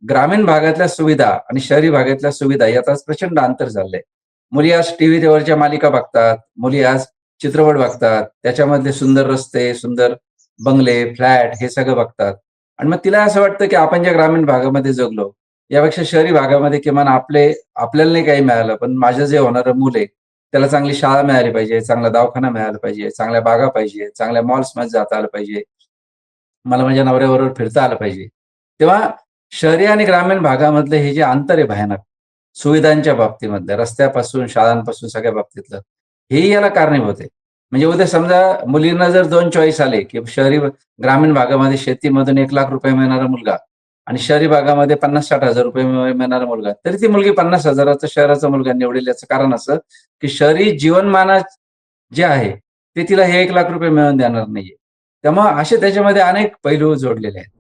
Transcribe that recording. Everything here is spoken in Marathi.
ग्रामीण भागातल्या सुविधा आणि शहरी भागातल्या सुविधा यात आज प्रचंड अंतर झालंय. मुली आज टीव्हीवरच्या मालिका बघतात, मुली आज चित्रपट बघतात, त्याच्यामधले सुंदर रस्ते, सुंदर बंगले, फ्लॅट हे सगळं बघतात. आणि मग तिला असं वाटतं, की आपण ज्या ग्रामीण भागामध्ये जगलो, यापेक्षा शहरी भागामध्ये किमान आपल्याला नाही काही मिळालं, पण माझं जे होणारं मूल आहे, त्याला चांगली शाळा मिळाली पाहिजे, चांगला दवाखाना मिळाला पाहिजे, चांगल्या बागा पाहिजे, चांगल्या मॉल्समध्ये जाता आलं पाहिजे. मला माझ्या नवऱ्याबरोबर फिरता आलं पाहिजे. तेव्हा शहरी आणि ग्रामीण भागामधलं हे जे अंतर आहे भयानक, सुविधांच्या बाबतीमधलं, रस्त्यापासून, शाळांपासून सगळ्या बाबतीतलं, हेही याला कारणीभूत आहे. म्हणजे उद्या समजा मुलींना जर 2 चॉईस आले, की ग्रामीण भागामध्ये शेतीमधून ₹1,00,000 मिळणारा मुलगा आणि शहरी भागामध्ये 50,000-60,000 मिळणारा मुलगा, तरी ती मुलगी 50,000चा शहराचा मुलगा निवडेल. याचं कारण असं, की शहरी जीवनमान जे आहे, ते तिला हे ₹1,00,000 मिळवून देणार नाहीये. त्यामुळे असे त्याच्यामध्ये अनेक पैलू जोडलेले आहेत.